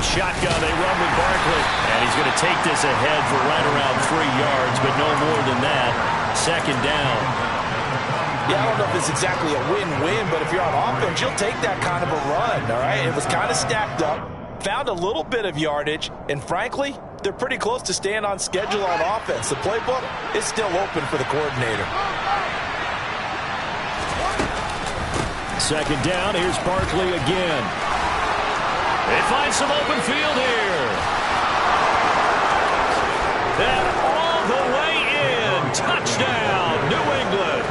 the shotgun. They run with Barkley. And he's going to take this ahead for right around 3 yards, but no more than that. Second down. Yeah, I don't know if it's exactly a win-win, but if you're on offense, you'll take that kind of a run, all right? It was kind of stacked up, found a little bit of yardage, and frankly, they're pretty close to staying on schedule on offense. The playbook is still open for the coordinator. Second down, here's Barkley again. They find some open field here. And all the way in. Touchdown, New England.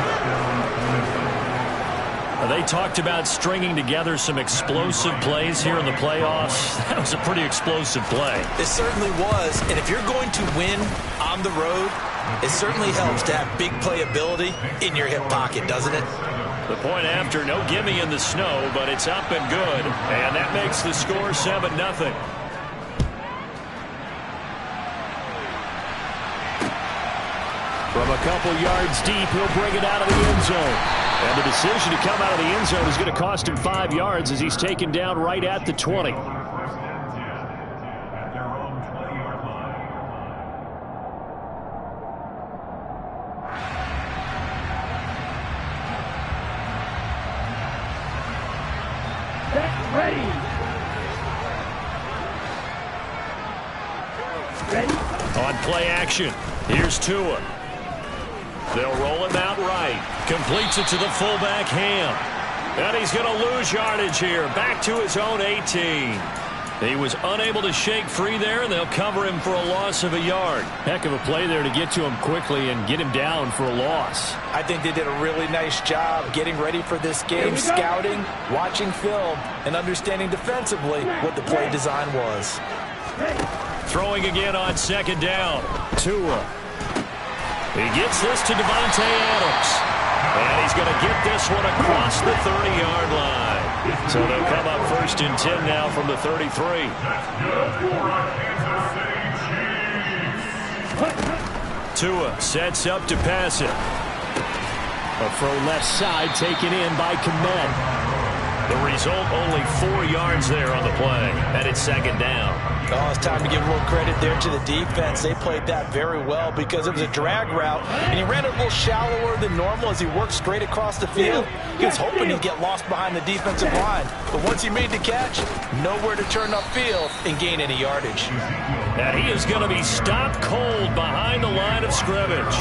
They talked about stringing together some explosive plays here in the playoffs. That was a pretty explosive play. It certainly was. And if you're going to win on the road, it certainly helps to have big playability in your hip pocket, doesn't it? The point after, no gimme in the snow, but it's up and good. And that makes the score 7-0. From a couple yards deep, he'll bring it out of the end zone. And the decision to come out of the end zone is going to cost him 5 yards as he's taken down right at the 20. On play action, here's Tua. They'll roll him out right. Completes it to the fullback, Ham. And he's going to lose yardage here. Back to his own 18. He was unable to shake free there, and they'll cover him for a loss of a yard. Heck of a play there to get to him quickly and get him down for a loss. I think they did a really nice job getting ready for this game, scouting, watching film, and understanding defensively what the play design was. Throwing again on second down. Tua. He gets this to Davante Adams. And he's going to get this one across the 30-yard line. So they'll come up 1st and 10 now from the 33. Tua sets up to pass it. A throw left side taken in by Kmet. The result, only 4 yards there on the play. And it's second down. Oh, it's time to give a little credit there to the defense. They played that very well because it was a drag route, and he ran it a little shallower than normal as he worked straight across the field. He was hoping he'd get lost behind the defensive line, but once he made the catch, nowhere to turn upfield and gain any yardage. And he is going to be stopped cold behind the line of scrimmage.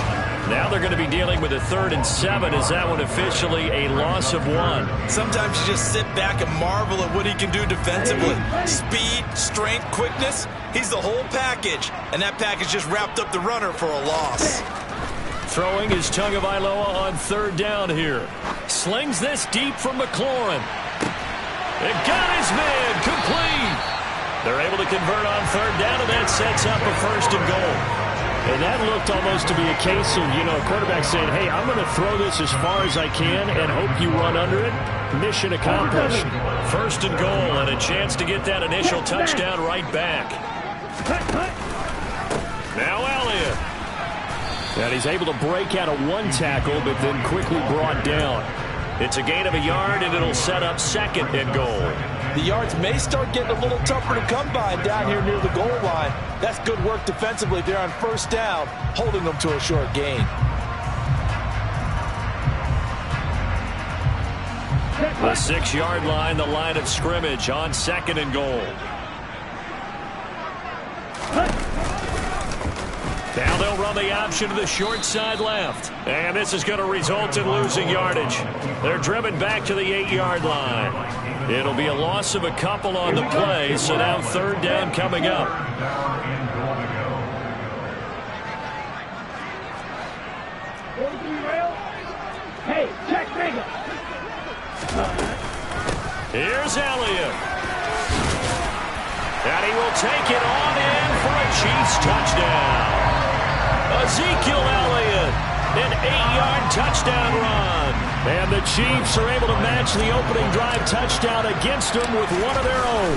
Now they're going to be dealing with a 3rd and 7. Is that one officially a loss of 1? Sometimes you just sit back and marvel at what he can do defensively. Speed, strength, quickness. He's the whole package. And that package just wrapped up the runner for a loss. Throwing is Tagovailoa on 3rd down here. Slings this deep from McLaurin. It got his man complete. They're able to convert on 3rd down, and that sets up a 1st and goal. And that looked almost to be a case of, a quarterback saying, hey, I'm going to throw this as far as I can and hope you run under it. Mission accomplished. 1st and goal and a chance to get that initial touchdown right back. Now Elliott. And he's able to break out of 1 tackle, but then quickly brought down. It's a gain of a yard, and it'll set up 2nd and goal. The yards may start getting a little tougher to come by down here near the goal line. That's good work defensively there on 1st down, holding them to a short gain. The 6-yard line, the line of scrimmage on 2nd and goal. Now they'll run the option to the short side left. And this is going to result in losing yardage. They're driven back to the 8-yard line. It'll be a loss of a couple on the play, so now 3rd down coming up. Hey, check finger. Here's Elliott. And he will take it on in for a Chiefs touchdown. Ezekiel Elliott, an 8-yard touchdown run. And the Chiefs are able to match the opening drive touchdown against them with one of their own.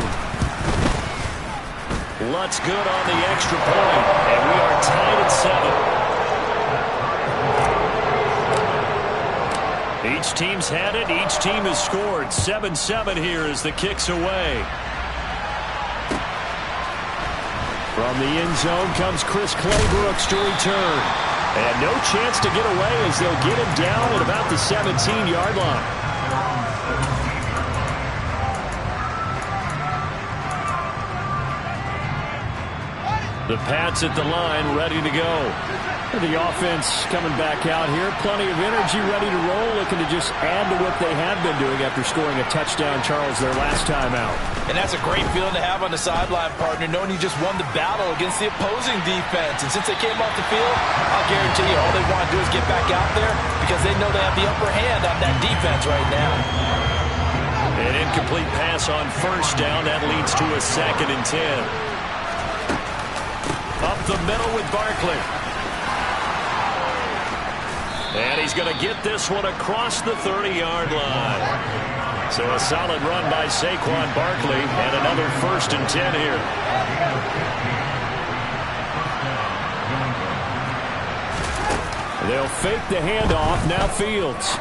Lutz good on the extra point, and we are tied at 7. Each team's had it. Each team has scored. 7-7 here as the kick's away. From the end zone comes Chris Claybrooks to return. And no chance to get away as they'll get him down at about the 17-yard line. The Pats at the line, ready to go. The offense coming back out here. Plenty of energy, ready to roll, looking to just add to what they have been doing after scoring a touchdown, Charles, their last time out. And that's a great feeling to have on the sideline, partner, knowing you just won the battle against the opposing defense. And since they came off the field, I'll guarantee you all they want to do is get back out there because they know they have the upper hand on that defense right now. An incomplete pass on first down. That leads to a 2nd and 10. Up the middle with Barkley. And he's going to get this one across the 30-yard line. So a solid run by Saquon Barkley and another 1st and 10 here. They'll fake the handoff. Now Fields.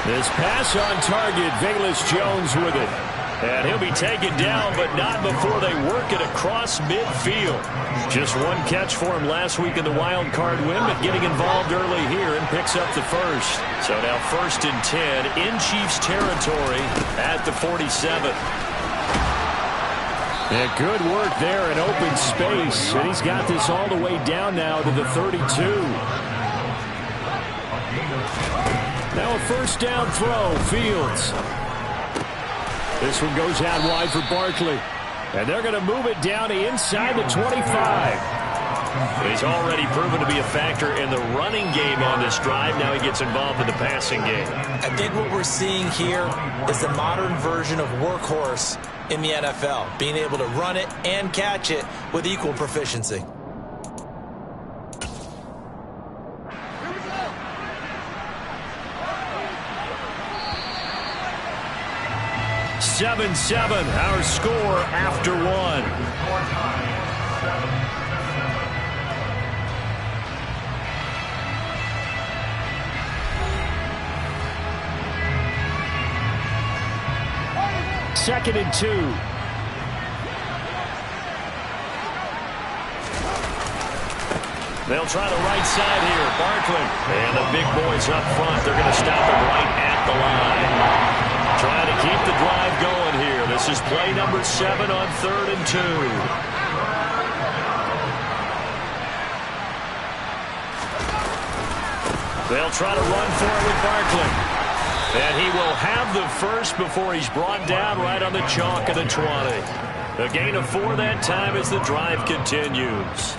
This pass on target. Velus Jones with it. And he'll be taken down, but not before they work it across midfield. Just one catch for him last week in the wild card win, but getting involved early here and picks up the first. So now 1st and 10 in Chiefs territory at the 47. Yeah, good work there in open space. And he's got this all the way down now to the 32. Now a 1st down throw, Fields. This one goes out wide for Barkley. And they're going to move it down to inside the 25. He's already proven to be a factor in the running game on this drive. Now he gets involved in the passing game. I think what we're seeing here is the modern version of workhorse in the NFL, being able to run it and catch it with equal proficiency. 7-7, our score after one. Second and 2. They'll try the right side here. Barkley. And the big boys up front. They're going to stop him right at the line. Trying to keep the drive going here. This is play number 7 on 3rd and 2. They'll try to run for it with Barkley. And he will have the first before he's brought down right on the chalk of the 20. A gain of 4 that time as the drive continues.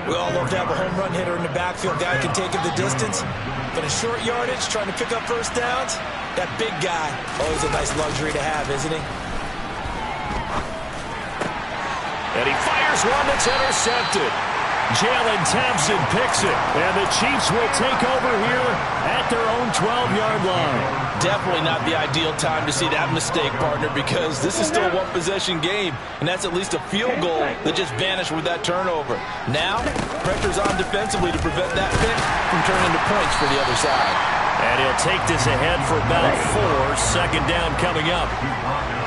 We all love to have a home run hitter in the backfield. Guy can take it the distance. But in short yardage, trying to pick up first downs, that big guy, always a nice luxury to have, isn't he? And he fires one that's intercepted. Jalen Thompson picks it. And the Chiefs will take over here at their own 12-yard line. Definitely not the ideal time to see that mistake, partner, because this is still a one-possession game, and that's at least a field goal that just vanished with that turnover. Now, pressure's on defensively to prevent that pick from turning into points for the other side. And he'll take this ahead for about 4. Second down coming up.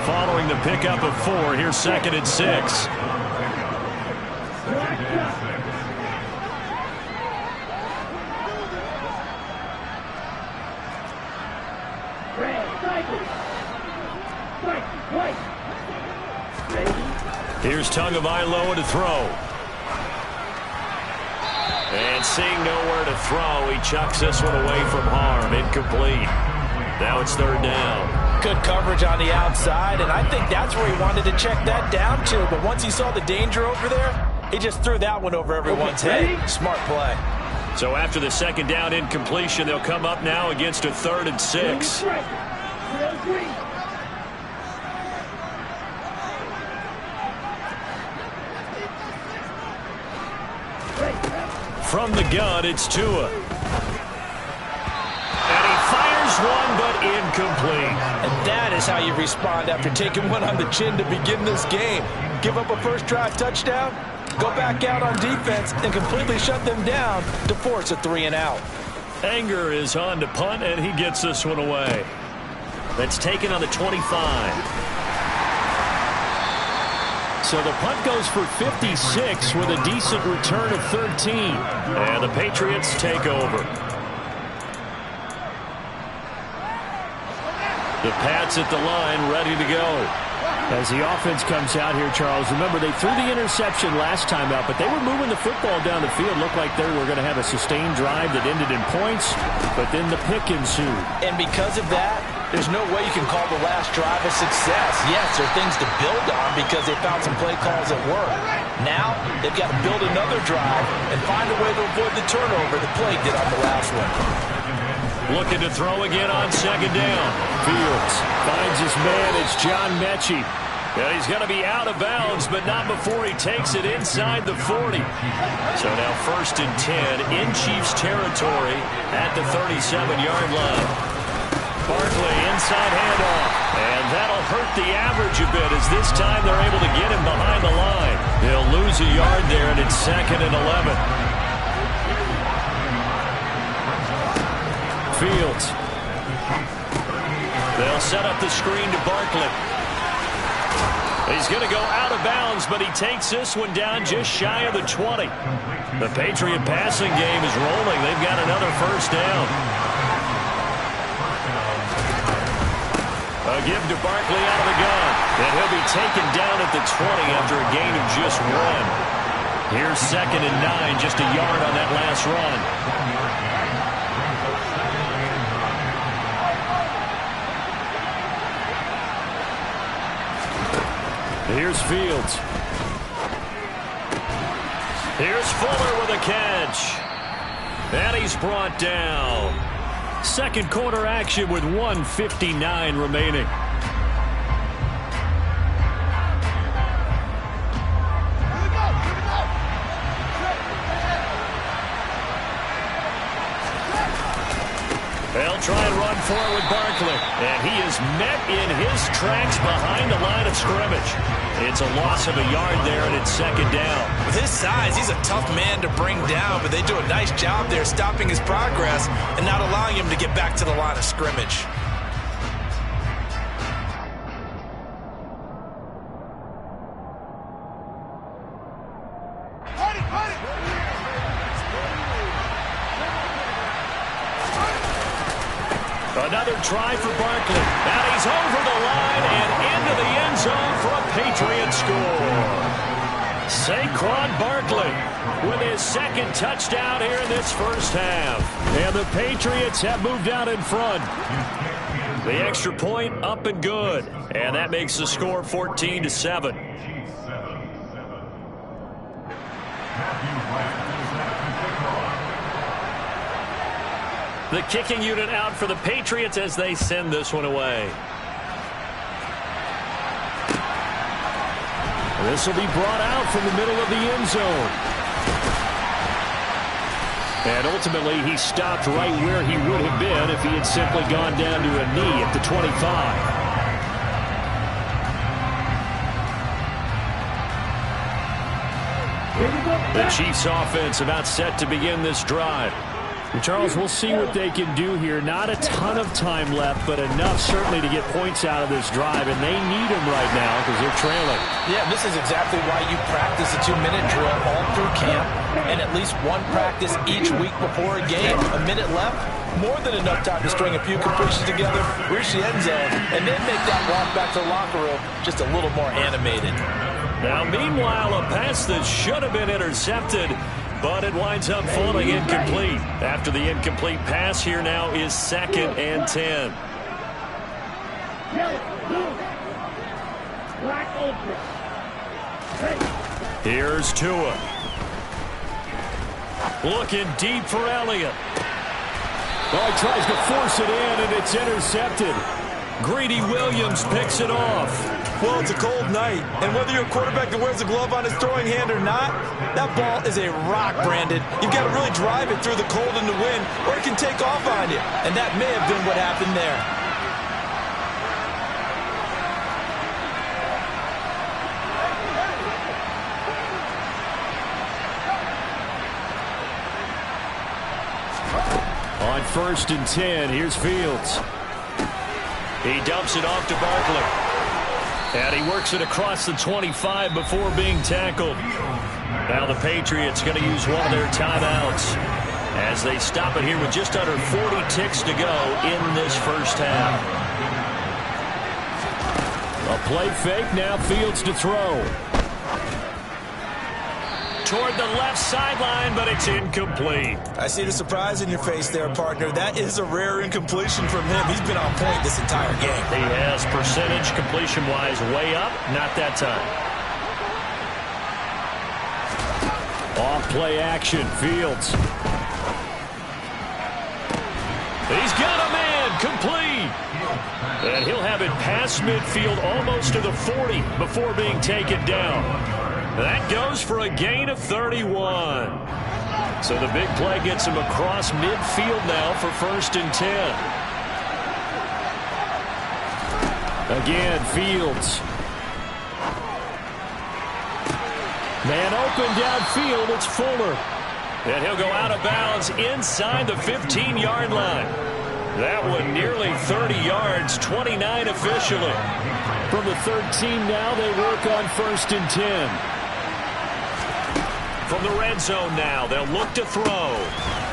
Following the pickup of 4, here's 2nd and 6. Here's Tagovailoa to throw. And seeing nowhere to throw, he chucks this one away from harm. Incomplete. Now it's 3rd down. Good coverage on the outside, and I think that's where he wanted to check that down to. But once he saw the danger over there, he just threw that one over everyone's head. Smart play. So after the 2nd down incompletion, they'll come up now against a 3rd and 6. From the gun, it's Tua. And he fires one, but incomplete. And that is how you respond after taking one on the chin to begin this game. Give up a first-drive touchdown, go back out on defense, and completely shut them down to force a 3-and-out. Anger is on to punt, and he gets this one away. That's taken on the 25. So the punt goes for 56 with a decent return of 13. And the Patriots take over. The Pats at the line, ready to go. As the offense comes out here, Charles, remember they threw the interception last time out, but they were moving the football down the field. Looked like they were going to have a sustained drive that ended in points, but then the pick ensued. And because of that, there's no way you can call the last drive a success. Yes, there are things to build on because they found some play calls that work. Now, they've got to build another drive and find a way to avoid the turnover the play did on the last one. Looking to throw again on second down. Fields finds his man. It's John Mechie. And he's going to be out of bounds, but not before he takes it inside the 40. So now 1st and 10 in Chiefs territory at the 37-yard line. Barkley inside handoff. And that'll hurt the average a bit as this time they're able to get him behind the line. He'll lose a yard there, and it's 2nd and 11. Fields. They'll set up the screen to Barkley. He's going to go out of bounds, but he takes this one down just shy of the 20. The Patriot passing game is rolling. They've got another first down. A give to Barkley out of the gun. And he'll be taken down at the 20 after a gain of just 1. Here's 2nd and 9, just a yard on that last run. Here's Fields. Here's Fuller with a catch. And he's brought down. Second quarter action with 1:59 remaining. They'll try and run forward with Barkley. And he is met in his tracks behind the line of scrimmage. It's a loss of a yard there, and it's 2nd down. With his size, he's a tough man to bring down, but they do a nice job there stopping his progress and not allowing him to get back to the line of scrimmage. Another try for Barkley. And he's over the line and into the end zone for a Patriot score. Saquon Barkley with his 2nd touchdown here in this first half. And the Patriots have moved out in front. The extra point up and good. And that makes the score 14-7. The kicking unit out for the Patriots as they send this one away. This will be brought out from the middle of the end zone. And ultimately, he stopped right where he would have been if he had simply gone down to a knee at the 25. The Chiefs offense about set to begin this drive. Charles, we'll see what they can do here. Not a ton of time left, but enough certainly to get points out of this drive, and they need them right now because they're trailing. Yeah, this is exactly why you practice a 2-minute drill all through camp and at least one practice each week before a game. A minute left, more than enough time to string a few completions together, reach the end zone, and then make that walk back to the locker room just a little more animated. Now, meanwhile, a pass that should have been intercepted, but it winds up falling incomplete. After the incomplete pass, here now is 2nd and 10. Here's Tua. Looking deep for Elliott. Oh, he tries to force it in, and it's intercepted. Greedy Williams picks it off. Well, it's a cold night, and whether you're a quarterback that wears a glove on his throwing hand or not, that ball is a rock, Brandon. You've got to really drive it through the cold and the wind, or it can take off on you, and that may have been what happened there. On 1st and 10, here's Fields. He dumps it off to Barkley. And he works it across the 25 before being tackled. Now the Patriots going to use one of their timeouts as they stop it here with just under 40 ticks to go in this first half. A play fake, now Fields to throw. Toward the left sideline, but it's incomplete. I see the surprise in your face there, partner. That is a rare incompletion from him. He's been on point this entire game. He has percentage completion-wise way up. Not that time. Off-play action, Fields. He's got a man, complete. And he'll have it past midfield almost to the 40 before being taken down. That goes for a gain of 31. So the big play gets him across midfield now for 1st and 10. Again, Fields. Man open downfield, it's Fuller. And he'll go out of bounds inside the 15-yard line. That one nearly 30 yards, 29 officially. From the 13 now, they work on 1st and 10. From the red zone now, they'll look to throw.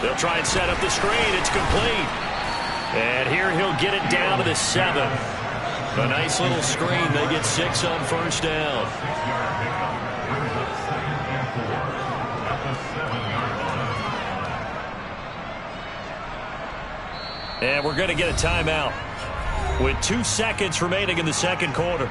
They'll try and set up the screen. It's complete. And here he'll get it down to the 7. A nice little screen. They get 6 on 1st down. And we're going to get a timeout with 2 seconds remaining in the second quarter.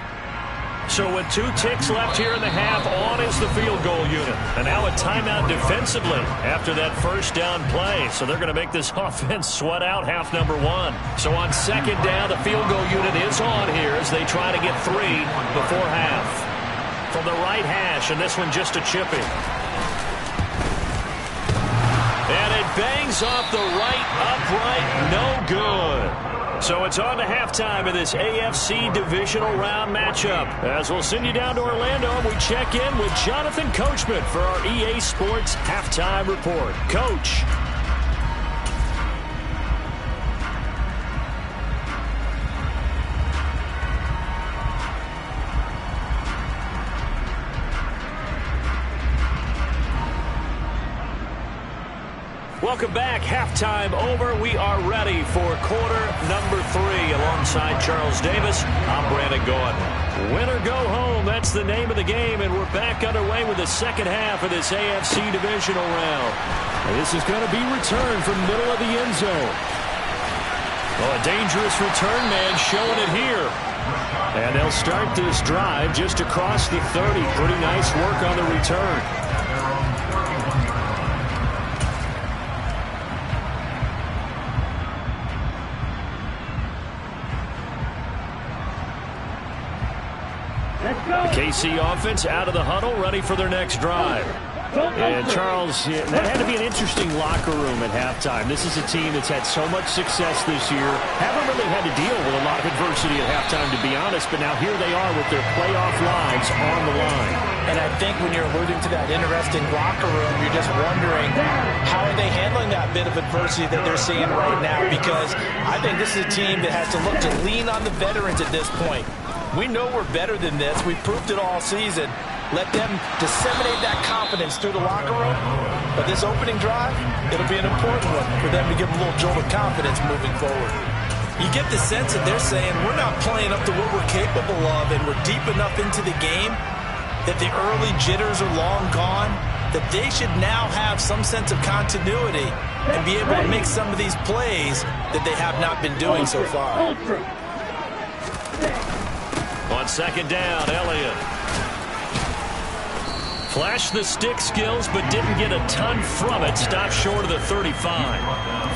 So with 2 ticks left here in the half, on is the field goal unit. And now a timeout defensively after that 1st down play. So they're going to make this offense sweat out half number 1. So on 2nd down, the field goal unit is on here as they try to get 3 before half. From the right hash, and this one just a chipping. And it bangs off the right upright, no good. So it's on to halftime of this AFC divisional round matchup. As we'll send you down to Orlando, and we check in with Jonathan Coachman for our EA Sports Halftime Report. Coach. Welcome back. Halftime over. We are ready for quarter number 3. Alongside Charles Davis, I'm Brandon Gaudin. Win or go home, that's the name of the game, and we're back underway with the second half of this AFC divisional round. And this is going to be returned from middle of the end zone. Oh, a dangerous return man showing it here. And they'll start this drive just across the 30. Pretty nice work on the return. The KC offense out of the huddle, ready for their next drive. And Charles, that had to be an interesting locker room at halftime. This is a team that's had so much success this year. Haven't really had to deal with a lot of adversity at halftime, to be honest, but now here they are with their playoff lives on the line. And I think when you're alluding to that interesting locker room, you're just wondering how are they handling that bit of adversity that they're seeing right now, because I think this is a team that has to look to lean on the veterans at this point. We know we're better than this. We've proved it all season. Let them disseminate that confidence through the locker room. But this opening drive, it'll be an important one for them to give them a little jolt of confidence moving forward. You get the sense that they're saying we're not playing up to what we're capable of, and we're deep enough into the game that the early jitters are long gone, that they should now have some sense of continuity and be able to make some of these plays that they have not been doing so far. On 2nd down, Elliott. Flashed the stick skills, but didn't get a ton from it. Stopped short of the 35.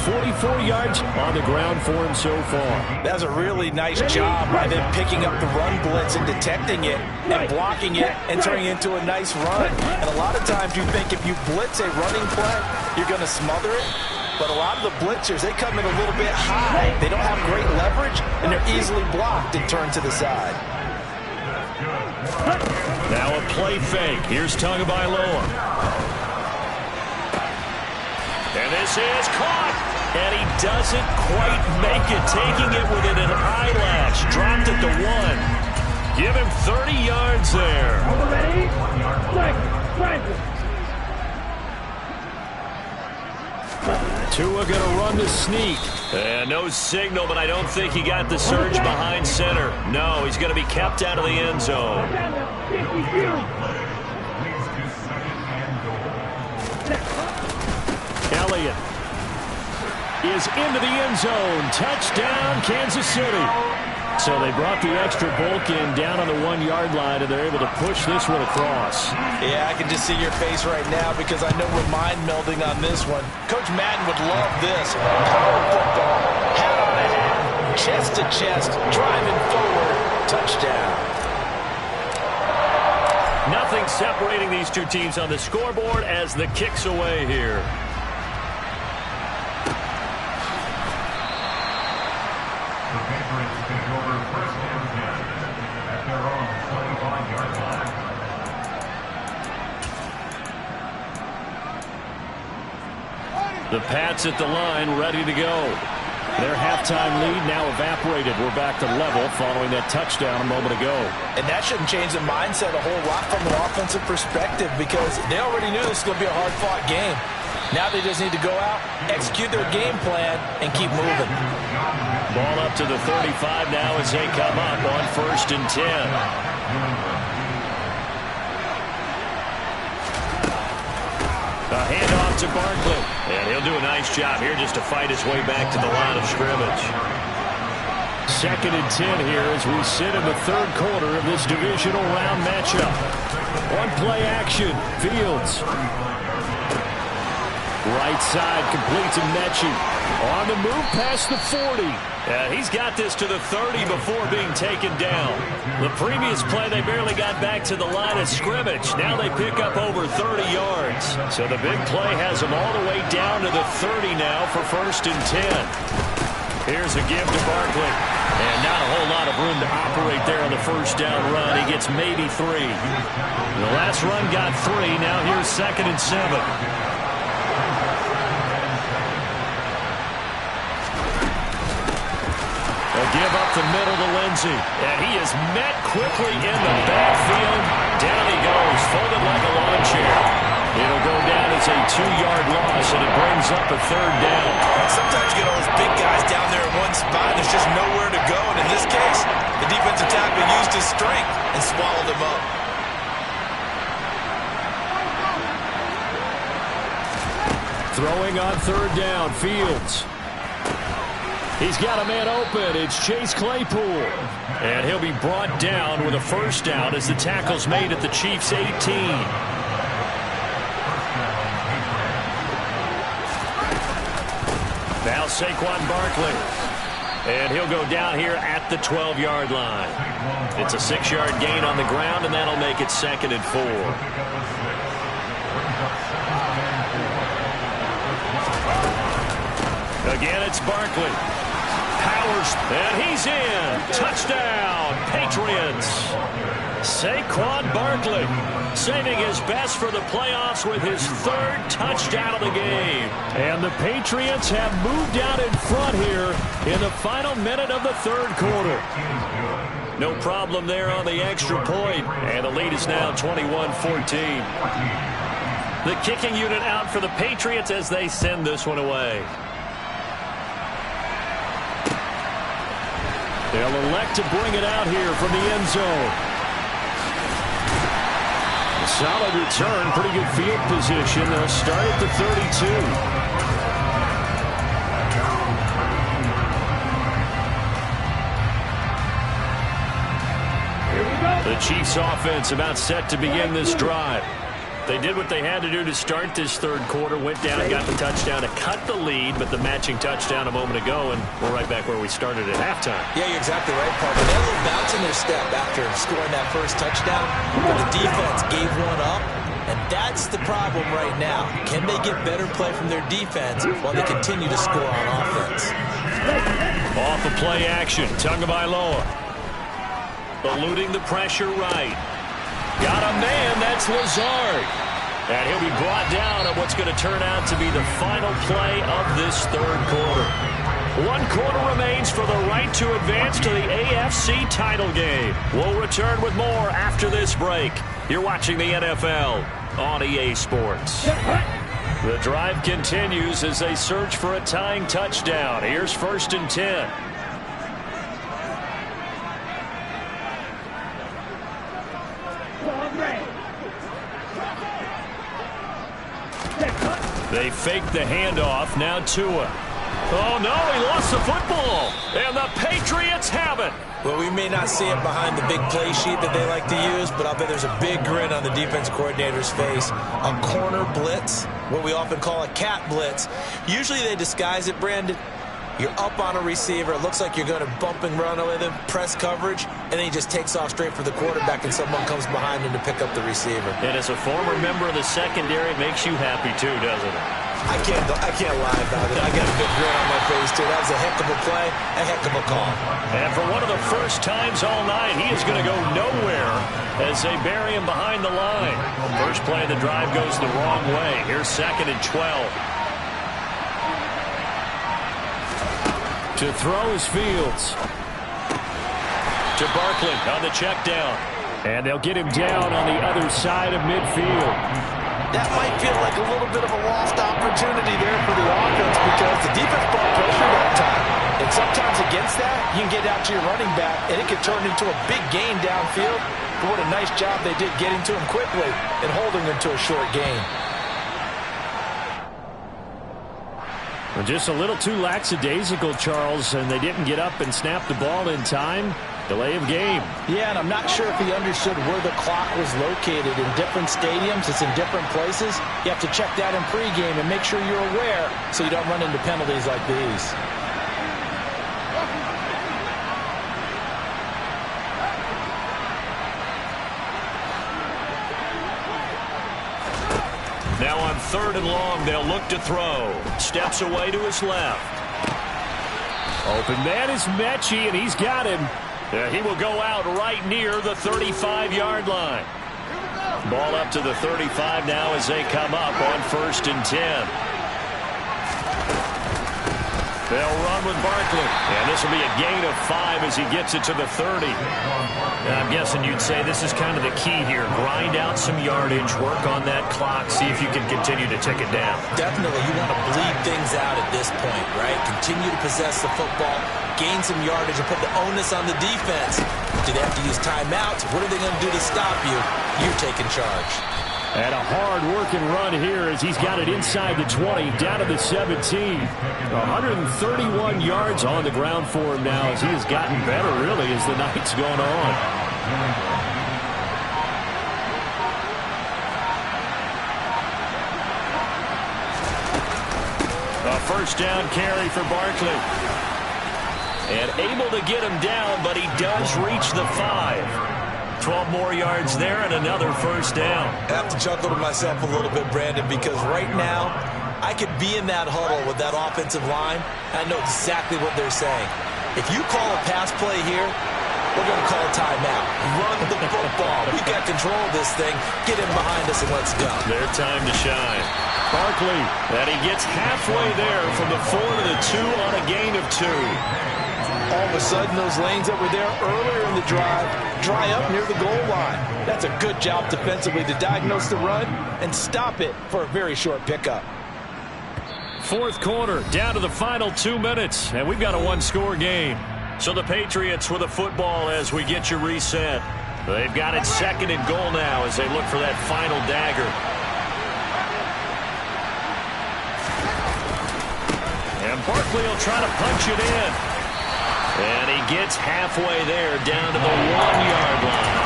44 yards on the ground for him so far. That was a really nice job by them picking up the run blitz and detecting it and blocking it and turning it into a nice run. And a lot of times you think if you blitz a running play, you're going to smother it. But a lot of the blitzers, they come in a little bit high. They don't have great leverage, and they're easily blocked and turned to the side. Now a play fake. Here's Tagovailoa. And this is caught. And he doesn't quite make it. Taking it with an eyelash. Dropped at the 1. Give him 30 yards there. Are we ready? Franklin. Tua going to run the sneak. And no signal, but I don't think he got the surge behind center. No, he's going to be kept out of the end zone. Elliott is into the end zone. Touchdown, Kansas City. So they brought the extra bulk in down on the 1-yard line, and they're able to push this one across. Yeah, I can just see your face right now because I know we're mind melding on this one. Coach Madden would love this. Power football, hat on a hat, chest to chest, driving forward, touchdown. Nothing separating these two teams on the scoreboard as the kick's away here. The Pats at the line, ready to go. Their halftime lead now evaporated. We're back to level following that touchdown a moment ago. And that shouldn't change the mindset a whole lot from an offensive perspective because they already knew this was going to be a hard-fought game. Now they just need to go out, execute their game plan, and keep moving. Ball up to the 35 now as they come up on 1st and 10. A handoff to Barkley. And he'll do a nice job here just to fight his way back to the line of scrimmage. 2nd and 10 here as we sit in the 3rd quarter of this divisional round matchup. One-play action. Fields. Right side complete to Mechie. On the move past the 40. He's got this to the 30 before being taken down. The previous play, they barely got back to the line of scrimmage. Now they pick up over 30 yards. So the big play has them all the way down to the 30 now for 1st and 10. Here's a give to Barkley. And not a whole lot of room to operate there on the 1st down run. He gets maybe 3. The last run got 3. Now here's 2nd and 7. Give up the middle to Lindsey. And he is met quickly in the backfield. Down he goes, folded like a lawn chair. It'll go down as a 2-yard loss, and it brings up a 3rd down. Sometimes you get all those big guys down there in one spot, and there's just nowhere to go. And in this case, the defensive tackle used his strength and swallowed him up. Throwing on 3rd down, Fields. He's got a man open. It's Chase Claypool. And he'll be brought down with a 1st down as the tackle's made at the Chiefs' 18. Now Saquon Barkley. And he'll go down here at the 12-yard line. It's a 6-yard gain on the ground, and that'll make it 2nd and 4. Again, it's Barkley. Powers, and he's in. Touchdown, Patriots. Saquon Barkley saving his best for the playoffs with his 3rd touchdown of the game. And the Patriots have moved out in front here in the final minute of the 3rd quarter. No problem there on the extra point, and the lead is now 21-14. The kicking unit out for the Patriots as they send this one away. They'll elect to bring it out here from the end zone. A solid return, pretty good field position. They'll start at the 32. The Chiefs offense about set to begin this drive. They did what they had to do to start this 3rd quarter, went down and got the touchdown to cut the lead, but the matching touchdown a moment ago, and we're right back where we started at halftime. Yeah, you're exactly right, Parker. They had a little bounce in their step after scoring that 1st touchdown, but the defense gave one up, and that's the problem right now. Can they get better play from their defense while they continue to score on offense? Off of play action, Tagovailoa. Eluding the pressure right. Got a man, that's Lazard. And he'll be brought down on what's going to turn out to be the final play of this 3rd quarter. 1 quarter remains for the right to advance to the AFC title game. We'll return with more after this break. You're watching the NFL on EA Sports. The drive continues as they search for a tying touchdown. Here's 1st and 10. They fake the handoff. Now Tua. Oh, no, he lost the football. And the Patriots have it. Well, we may not see it behind the big play sheet that they like to use, but I'll bet there's a big grin on the defense coordinator's face. A corner blitz, what we often call a cat blitz. Usually they disguise it, Brandon. You're up on a receiver. It looks like you're going to bump and run with him, press coverage, and then he just takes off straight for the quarterback, and someone comes behind him to pick up the receiver. And as a former member of the secondary, it makes you happy too, doesn't it? I can't lie about it. I got a big grin on my face, too. That was a heck of a play, a heck of a call. And for one of the first times all night, he is going to go nowhere as they bury him behind the line. First play of the drive goes the wrong way. Here's 2nd and 12. To throw is Fields. To Barkley on the check down. And they'll get him down on the other side of midfield. That might feel like a little bit of a lost opportunity there for the offense because the defense brought pressure that time. And sometimes against that, you can get out to your running back, and it could turn into a big gain downfield. But what a nice job they did getting to him quickly and holding him to a short gain. Just a little too lackadaisical, Charles, and they didn't get up and snap the ball in time. Delay of game. Yeah, and I'm not sure if he understood where the clock was located. In different stadiums, it's in different places. You have to check that in pregame and make sure you're aware so you don't run into penalties like these. Now on 3rd and long, they'll look to throw. Steps away to his left. Open man is Mechie, and he's got him. He will go out right near the 35-yard line. Ball up to the 35 now as they come up on 1st and 10. They'll run with Barkley. And this will be a gain of 5 as he gets it to the 30. I'm guessing you'd say this is kind of the key here. Grind out some yardage, work on that clock, see if you can continue to tick it down. Definitely. You want to bleed things out at this point, right? Continue to possess the football, gain some yardage, and put the onus on the defense. Do they have to use timeouts? What are they going to do to stop you? You're taking charge. And a hard-working run here as he's got it inside the 20, down to the 17. 131 yards on the ground for him now as he has gotten better, really, as the night's gone on. A first down carry for Barkley. And able to get him down, but he does reach the 5. 12 more yards there and another first down. I have to chuckle to myself a little bit, Brandon, because right now I could be in that huddle with that offensive line. I know exactly what they're saying. If you call a pass play here, we're going to call a timeout. Run the football. We got control of this thing. Get in behind us and let's go. Their time to shine. Barkley, and he gets halfway there from the 4 to the 2 on a gain of 2. All of a sudden, those lanes that were there earlier in the drive dry up near the goal line. That's a good job defensively to diagnose the run and stop it for a very short pickup. 4th quarter, down to the final 2 minutes, and we've got a one-score game. So the Patriots with a football as we get you reset. They've got it 2nd and goal now as they look for that final dagger. And Barkley will try to punch it in. And he gets halfway there, down to the 1-yard line.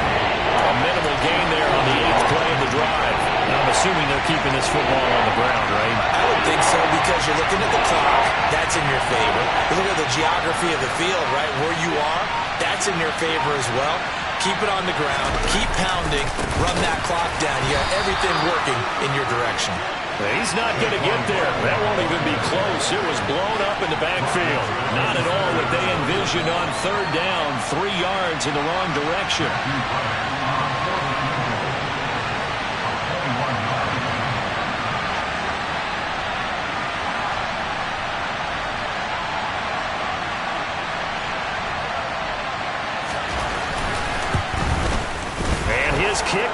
A minimal gain there on the 8th play of the drive. Now, I'm assuming they're keeping this football on the ground, right? I would think so because you're looking at the clock. That's in your favor. You look at the geography of the field, right, where you are. That's in your favor as well. Keep it on the ground. Keep pounding. Run that clock down. You have everything working in your direction. He's not going to get there. That won't even be close. It was blown up in the backfield. Not at all what they envisioned on 3rd down. 3 yards in the wrong direction.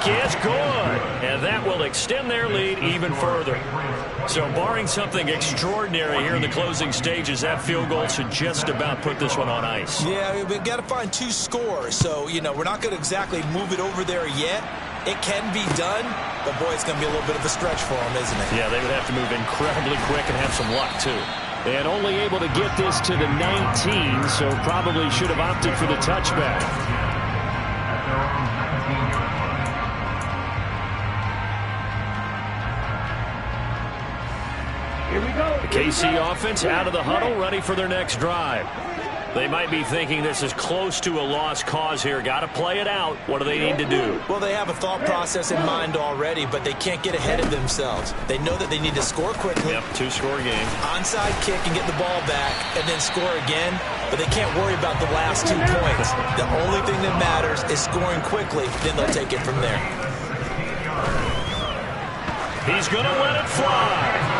kick is good, and that will extend their lead even further. So barring something extraordinary here in the closing stages, that field goal should just about put this one on ice. Yeah, we've got to find 2 scores. So, you know, we're not going to exactly move it over there yet. It can be done, but, boy, it's going to be a little bit of a stretch for them, isn't it? Yeah, they would have to move incredibly quick and have some luck, too. And only able to get this to the 19, so probably should have opted for the touchback. Here we go. The KC offense out of the huddle, ready for their next drive. They might be thinking this is close to a lost cause here. Got to play it out. What do they need to do? Well, they have a thought process in mind already, but they can't get ahead of themselves. They know that they need to score quickly. Yep, 2-score game. Onside kick and get the ball back and then score again, but they can't worry about the last 2 points. The only thing that matters is scoring quickly, then they'll take it from there. He's going to let it fly.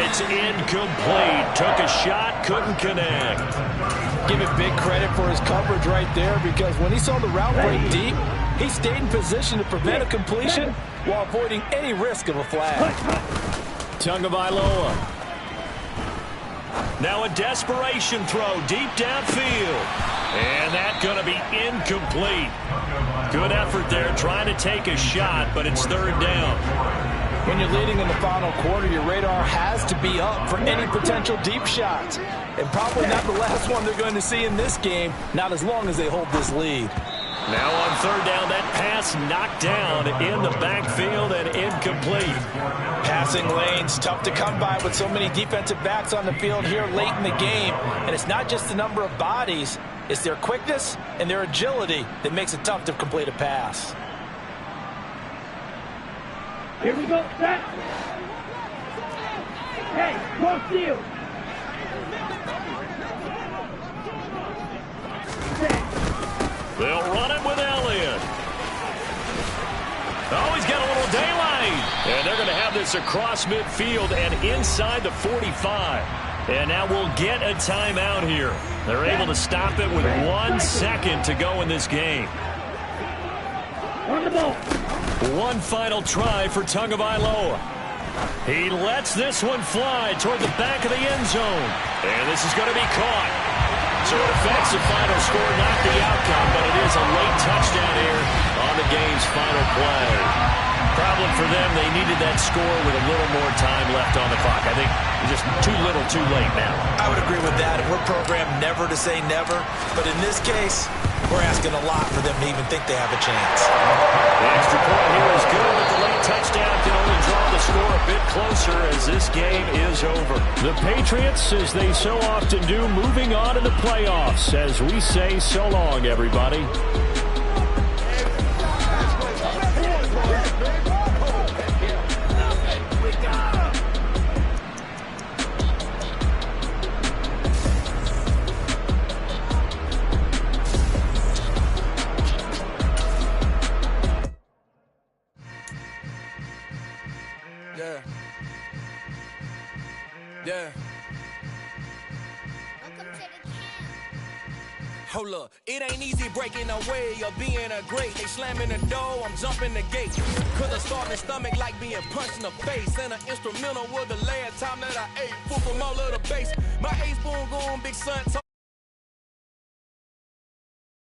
It's incomplete. Took a shot, couldn't connect. Give him big credit for his coverage right there, because when he saw the route break deep, he stayed in position to prevent a completion while avoiding any risk of a flag. Tagovailoa. Now a desperation throw deep downfield. And that's going to be incomplete. Good effort there trying to take a shot, but it's 3rd down. When you're leading in the final quarter, your radar has to be up for any potential deep shots. And probably not the last one they're going to see in this game, not as long as they hold this lead. Now on 3rd down, that pass knocked down in the backfield and incomplete. Passing lanes, tough to come by with so many defensive backs on the field here late in the game. And it's not just the number of bodies, it's their quickness and their agility that makes it tough to complete a pass. Here we go. Set. Hey, cross field. They'll run it with Elliott. Oh, he's got a little daylight. And they're going to have this across midfield and inside the 45. And now we'll get a timeout here. They're able to stop it with 1 second to go in this game. On the ball. One final try for Tagovailoa. He lets this one fly toward the back of the end zone. And this is going to be caught. So it affects the final score, not the outcome, but it is a late touchdown here on the game's final play. Problem for them, they needed that score with a little more time left on the clock. I think just too little, too late now. I would agree with that. We're programmed never to say never, but in this case, we're asking a lot for them to even think they have a chance. The extra point here is good, but the late touchdown can only draw the score a bit closer as this game is over. The Patriots, as they so often do, moving on to the playoffs as we say so long, everybody. Yeah. Hold up, it ain't easy breaking away or being a great. They slamming the door, I'm jumping the gate. Cause I start my stomach like being punched in the face. And an instrumental was the last time that I ate. Full from all of the bass. My ace spoon going, big son.